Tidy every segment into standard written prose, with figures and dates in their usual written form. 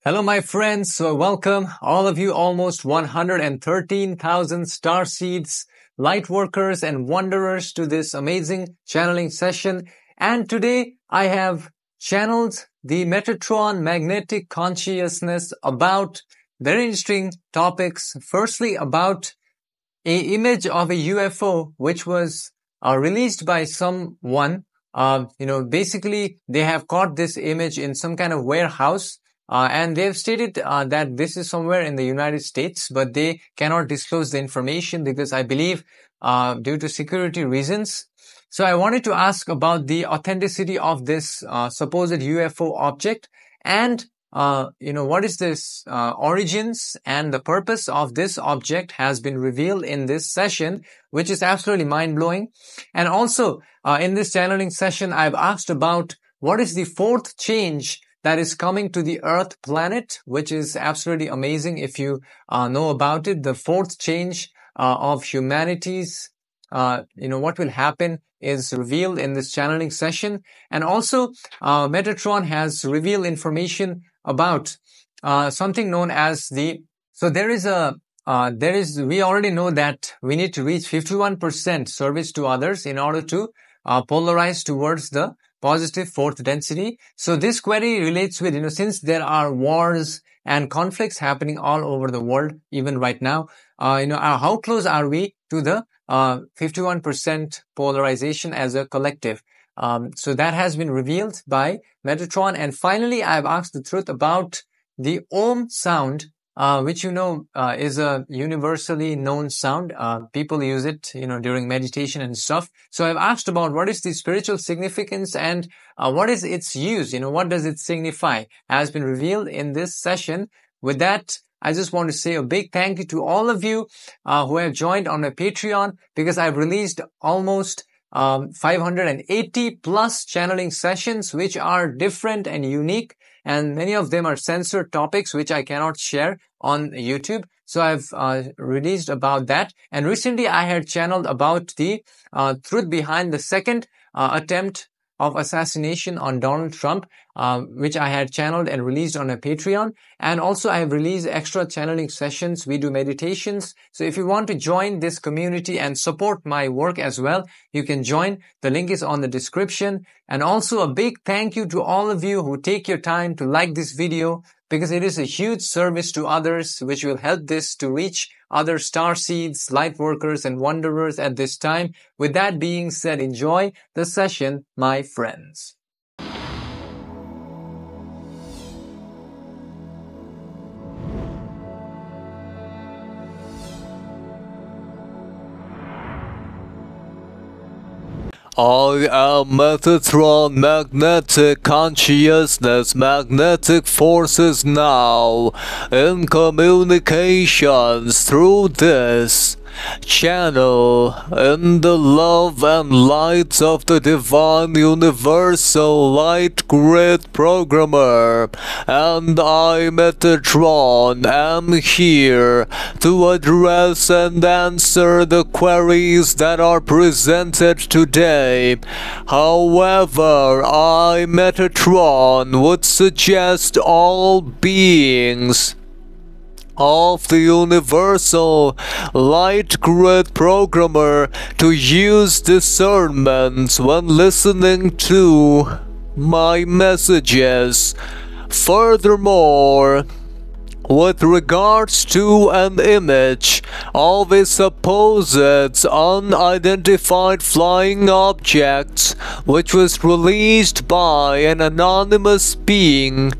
Hello, my friends. Welcome, all of you, almost 113,000 star seeds, light workers, and wanderers to this amazing channeling session. And today I have channeled the Metatron magnetic consciousness about very interesting topics. Firstly, about an image of a UFO which was released by someone. Basically, they have caught this image in some kind of warehouse. And they've stated that this is somewhere in the United States, but they cannot disclose the information because I believe due to security reasons. So I wanted to ask about the authenticity of this supposed UFO object and what is this origins and the purpose of this object has been revealed in this session, which is absolutely mind-blowing. And also in this channeling session, I've asked about what is the fourth change that is coming to the Earth planet, which is absolutely amazing if you know about it. The fourth change of humanity's, what will happen is revealed in this channeling session. And also, Metatron has revealed information about something known as we already know that we need to reach 51% service to others in order to polarize towards the positive fourth density. So this query relates with, since there are wars and conflicts happening all over the world, even right now, how close are we to the 51% polarization as a collective? So that has been revealed by Metatron. And finally, I've asked the truth about the Om sound, which is a universally known sound. People use it, during meditation and stuff. So I've asked about what is the spiritual significance and what is its use? What does it signify? Has been revealed in this session. With that, I just want to say a big thank you to all of you who have joined on my Patreon, because I've released almost 580 plus channeling sessions, which are different and unique. And many of them are censored topics, which I cannot share on YouTube. So I've released about that. And recently I had channeled about the truth behind the second attempt of assassination on Donald Trump, which I had channeled and released on a Patreon. And also I have released extra channeling sessions. We do meditations. So if you want to join this community and support my work as well, you can join. The link is on the description. And also a big thank you to all of you who take your time to like this video, because it is a huge service to others, which will help this to reach other star seeds, light workers, and wanderers at this time. With that being said, enjoy the session, my friends. I am Metatron magnetic consciousness, magnetic forces now, in communications through this channel, in the love and light of the divine universal light grid programmer, and I, Metatron, am here to address and answer the queries that are presented today. However, I, Metatron, would suggest all beings of the universal light grid programmer to use discernment when listening to my messages. Furthermore, with regards to an image of a supposed unidentified flying object which was released by an anonymous being,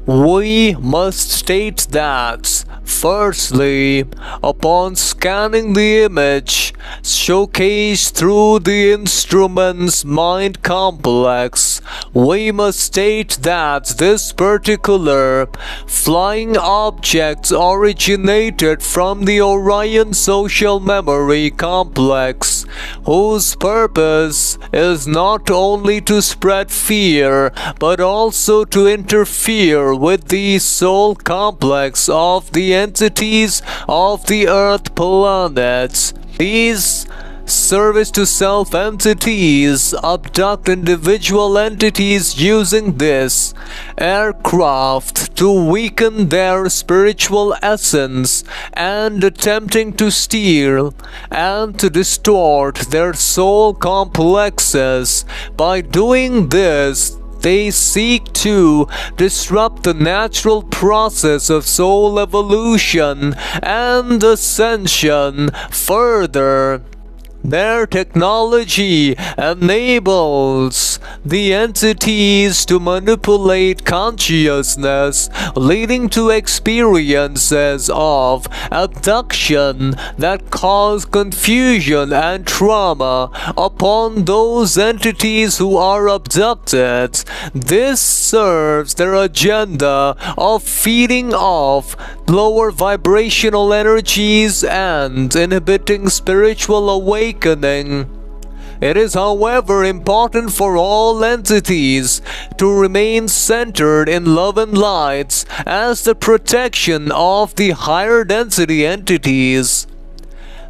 we must state that, firstly, upon scanning the image showcased through the instrument's mind complex, we must state that this particular flying object originated from the Orion social memory complex, whose purpose is not only to spread fear, but also to interfere with the soul complex of the entities of the Earth planet. These service to self entities abduct individual entities using this aircraft to weaken their spiritual essence and attempting to steal and to distort their soul complexes. By doing this, they seek to disrupt the natural process of soul evolution and ascension. Further, their technology enables the entities to manipulate consciousness, leading to experiences of abduction that cause confusion and trauma upon those entities who are abducted. This serves their agenda of feeding off lower vibrational energies and inhibiting spiritual awakening. It is, however, important for all entities to remain centered in love and light as the protection of the higher density entities,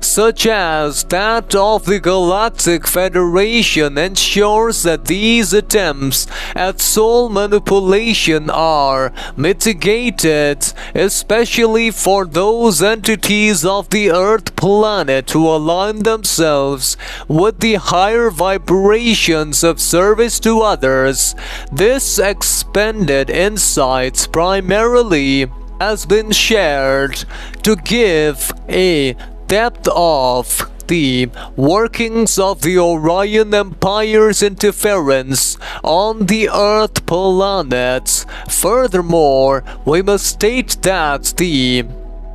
such as that of the Galactic Federation, ensures that these attempts at soul manipulation are mitigated, especially for those entities of the Earth planet who align themselves with the higher vibrations of service to others. This expanded insight primarily has been shared to give a depth of the workings of the Orion Empire's interference on the Earth planet. Furthermore, we must state that the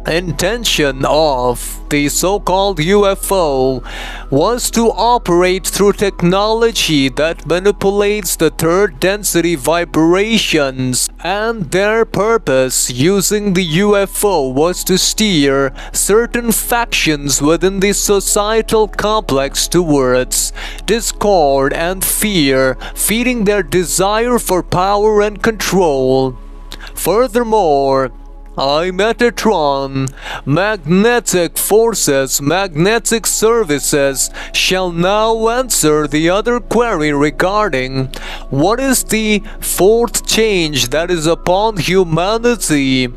intention of the so-called UFO was to operate through technology that manipulates the third density vibrations, and their purpose using the UFO was to steer certain factions within the societal complex towards discord and fear, feeding their desire for power and control. Furthermore, Metatron, magnetic forces, magnetic services shall now answer the other query regarding what is the fourth change that is upon humanity.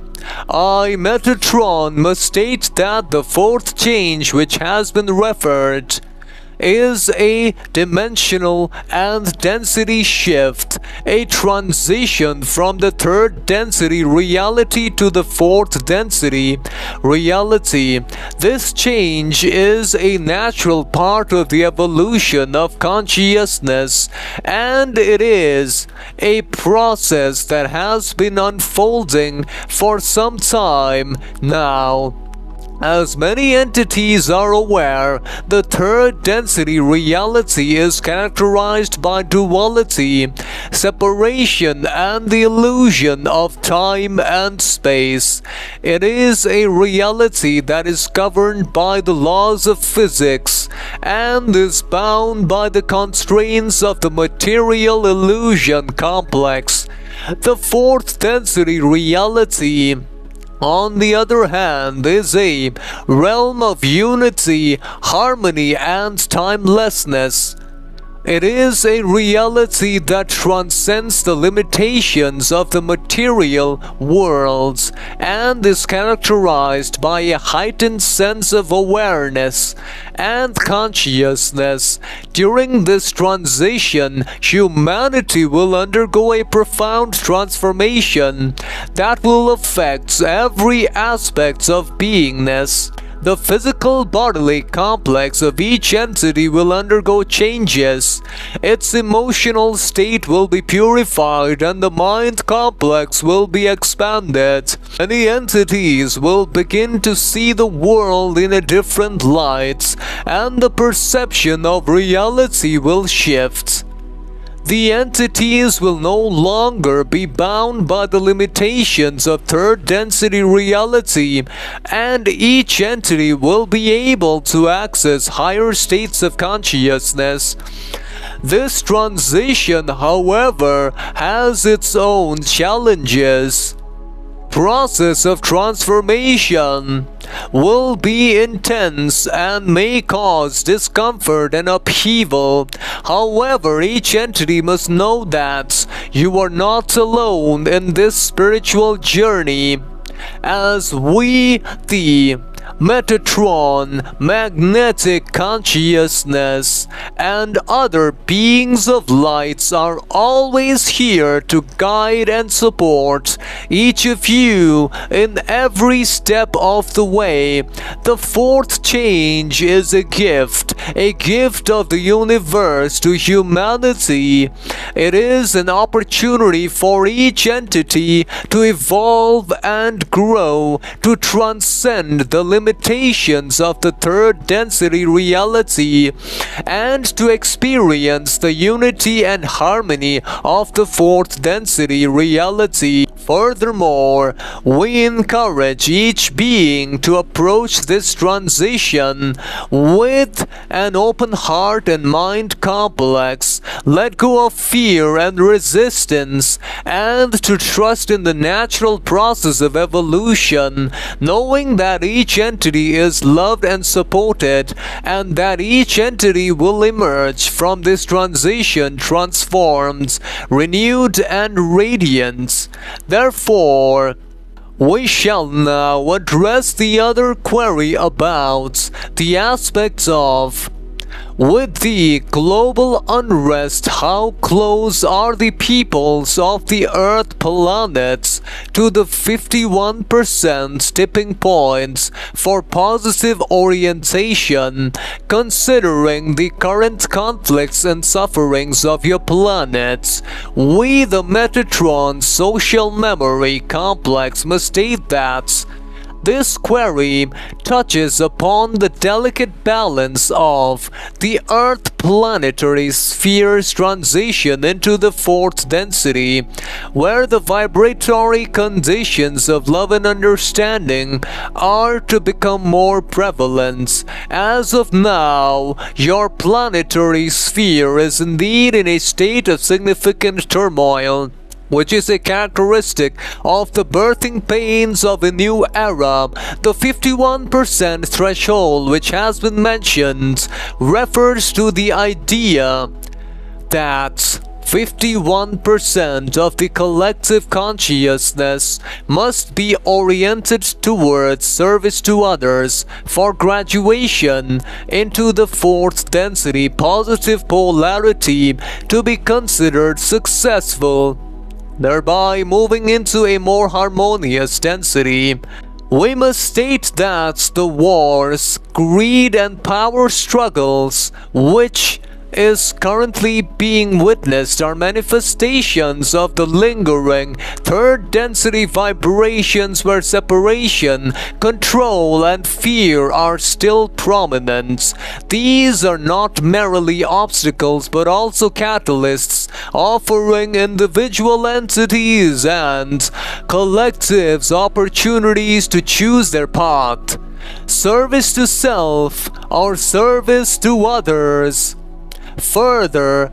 Metatron must state that the fourth change which has been referred is a dimensional and density shift, a transition from the third density reality to the fourth density reality. This change is a natural part of the evolution of consciousness, and it is a process that has been unfolding for some time now. As many entities are aware, the third density reality is characterized by duality, separation, and the illusion of time and space. It is a reality that is governed by the laws of physics and is bound by the constraints of the material illusion complex. The fourth density reality, on the other hand, is a realm of unity, harmony, and timelessness. It is a reality that transcends the limitations of the material world and is characterized by a heightened sense of awareness and consciousness. During this transition, humanity will undergo a profound transformation that will affect every aspect of beingness. The physical bodily complex of each entity will undergo changes. Its emotional state will be purified and the mind complex will be expanded. Many entities will begin to see the world in a different light, and the perception of reality will shift. The entities will no longer be bound by the limitations of third density reality, and each entity will be able to access higher states of consciousness. This transition, however, has its own challenges. process of transformation will be intense and may cause discomfort and upheaval. However, each entity must know that you are not alone in this spiritual journey, as we, the Metatron, magnetic consciousness, and other beings of lights are always here to guide and support each of you in every step of the way. The fourth change is a gift of the universe to humanity. It is an opportunity for each entity to evolve and grow, to transcend the limitations of the third density reality, and to experience the unity and harmony of the fourth density reality. Furthermore, we encourage each being to approach this transition with an open heart and mind complex, let go of fear and resistance, and to trust in the natural process of evolution, knowing that each entity is loved and supported, and that each entity will emerge from this transition transformed, renewed, and radiant. Therefore, we shall now address the other query about the aspects of, with the global unrest, how close are the peoples of the Earth planets to the 51% tipping points for positive orientation, considering the current conflicts and sufferings of your planets? We, the Metatron Social Memory Complex, must state that this query touches upon the delicate balance of the Earth planetary sphere's transition into the fourth density, where the vibratory conditions of love and understanding are to become more prevalent. As of now, your planetary sphere is indeed in a state of significant turmoil, which is a characteristic of the birthing pains of a new era. The 51% threshold, which has been mentioned, refers to the idea that 51% of the collective consciousness must be oriented towards service to others for graduation into the fourth density positive polarity to be considered successful, thereby moving into a more harmonious density. We must state that the wars, greed, and power struggles which is currently being witnessed are manifestations of the lingering third density vibrations where separation, control, and fear are still prominent. These are not merely obstacles but also catalysts, offering individual entities and collectives opportunities to choose their path: service to self or service to others. Further,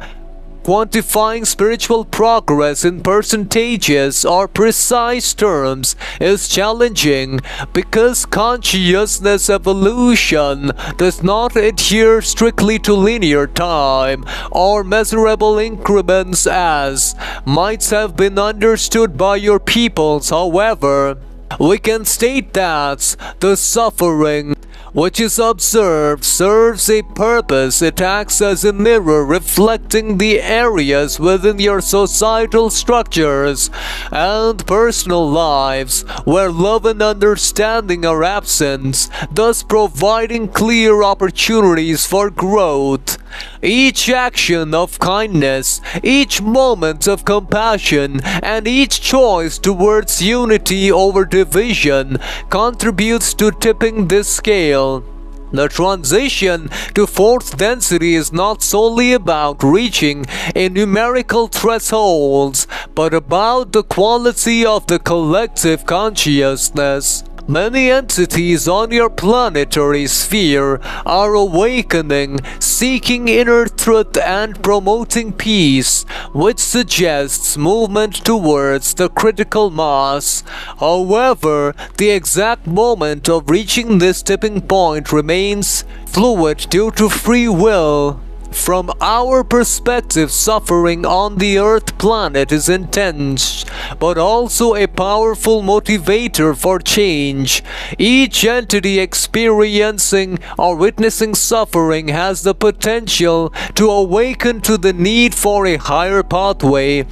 quantifying spiritual progress in percentages or precise terms is challenging because consciousness evolution does not adhere strictly to linear time or measurable increments as might have been understood by your peoples. However, we can state that the suffering which is observed serves a purpose. It acts as a mirror reflecting the areas within your societal structures and personal lives where love and understanding are absent, thus providing clear opportunities for growth. Each action of kindness, each moment of compassion, and each choice towards unity over division contributes to tipping this scale. The transition to fourth density is not solely about reaching a numerical threshold, but about the quality of the collective consciousness. Many entities on your planetary sphere are awakening, seeking inner truth and promoting peace, which suggests movement towards the critical mass. However, the exact moment of reaching this tipping point remains fluid due to free will. From our perspective, suffering on the Earth planet is intense, but also a powerful motivator for change. Each entity experiencing or witnessing suffering has the potential to awaken to the need for a higher pathway.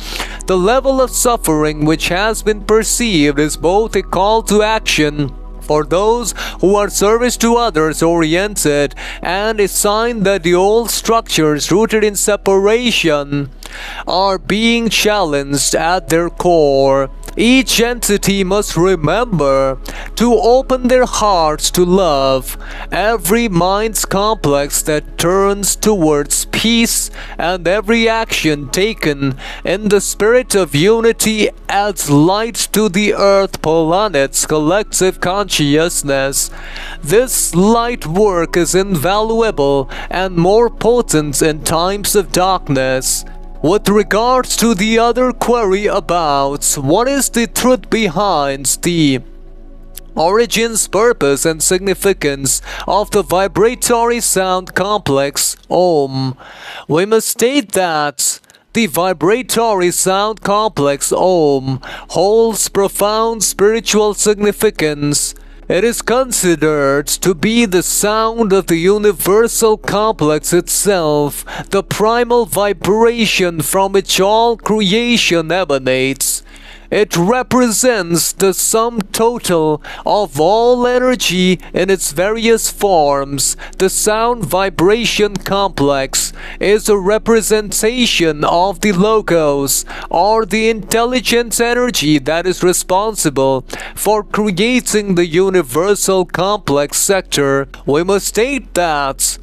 The level of suffering which has been perceived is both a call to action for those who are service to others oriented and a sign that the old structures rooted in separation are being challenged at their core. Each entity must remember to open their hearts to love. Every mind's complex that turns towards peace and every action taken in the spirit of unity adds light to the Earth planet's collective consciousness. This light work is invaluable and more potent in times of darkness. With regards to the other query about what is the truth behind the origins, purpose, and significance of the vibratory sound complex Om, we must state that the vibratory sound complex Om holds profound spiritual significance. It is considered to be the sound of the universal complex itself, the primal vibration from which all creation emanates. It represents the sum total of all energy in its various forms. The sound vibration complex is a representation of the logos, or the intelligence energy that is responsible for creating the universal complex sector. We must state that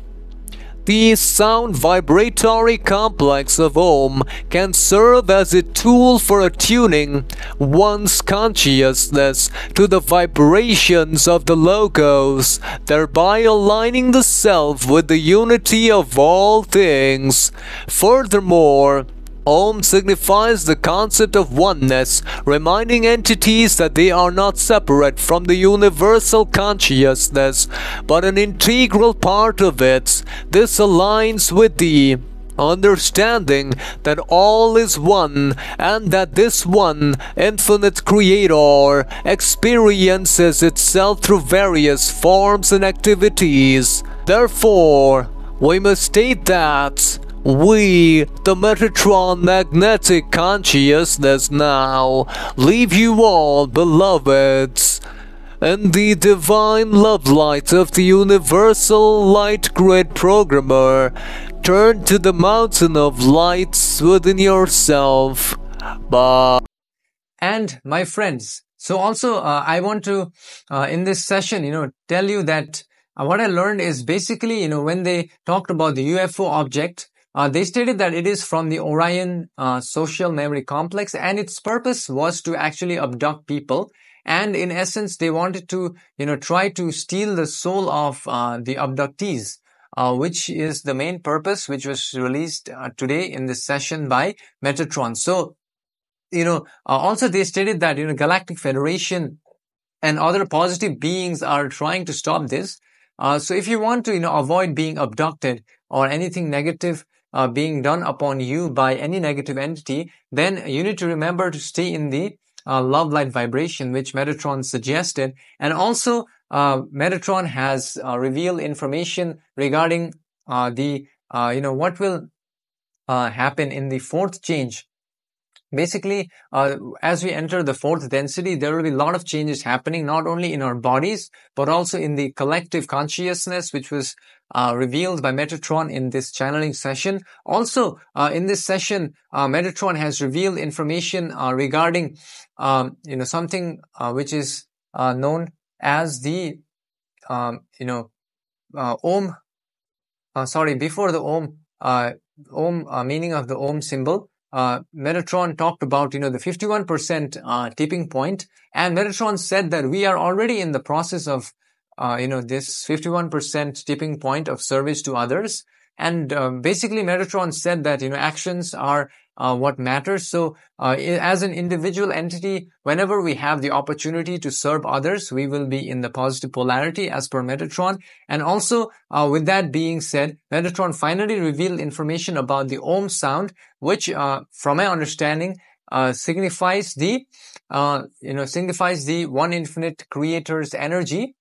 the sound vibratory complex of Om can serve as a tool for attuning one's consciousness to the vibrations of the logos, thereby aligning the self with the unity of all things. Furthermore, Om signifies the concept of oneness, reminding entities that they are not separate from the universal consciousness, but an integral part of it. This aligns with the understanding that all is one and that this one infinite creator experiences itself through various forms and activities. Therefore, we must state that we, the Metatron magnetic consciousness, now leave you all, beloveds, in the divine love light of the universal light grid programmer. Turn to the mountain of lights within yourself. Bye. And my friends, so also I want to in this session, tell you that what I learned is basically, when they talked about the UFO object, they stated that it is from the Orion social memory complex, and its purpose was to actually abduct people. And in essence, they wanted to, try to steal the soul of the abductees, which is the main purpose, which was released today in this session by Metatron. So, also they stated that, Galactic Federation and other positive beings are trying to stop this. So if you want to, avoid being abducted or anything negative being done upon you by any negative entity, then you need to remember to stay in the love light vibration, which Metatron suggested. And also, Metatron has revealed information regarding what will happen in the fourth change. Basically, as we enter the fourth density, there will be a lot of changes happening, not only in our bodies, but also in the collective consciousness, which was revealed by Metatron in this channeling session. Also, in this session, Metatron has revealed information regarding, something which is known as the, Om. Before the Om, meaning of the Om symbol. Metatron talked about, the 51% tipping point, and Metatron said that we are already in the process of, this 51% tipping point of service to others. And basically, Metatron said that, actions are what matters. So as an individual entity, whenever we have the opportunity to serve others, we will be in the positive polarity as per Metatron. And also, with that being said, Metatron finally revealed information about the Om sound, which, from my understanding, signifies the one infinite creator's energy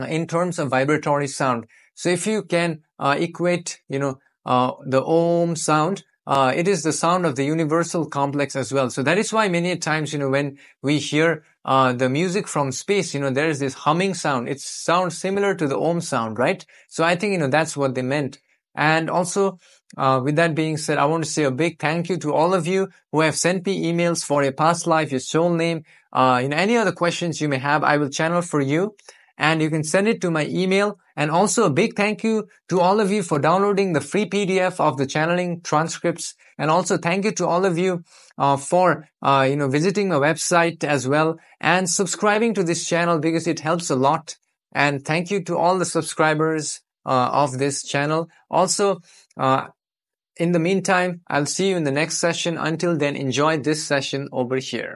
in terms of vibratory sound. So if you can equate, the Om sound, it is the sound of the universal complex as well. So that is why many times, when we hear the music from space, there is this humming sound. It sounds similar to the Om sound, right? So I think, that's what they meant. And also, with that being said, I want to say a big thank you to all of you who have sent me emails for a past life, your soul name, any other questions you may have, I will channel for you. And you can send it to my email. And also a big thank you to all of you for downloading the free PDF of the channeling transcripts. And also thank you to all of you for visiting my website as well and subscribing to this channel, because it helps a lot. And thank you to all the subscribers of this channel. Also, in the meantime, I'll see you in the next session. Until then, enjoy this session over here.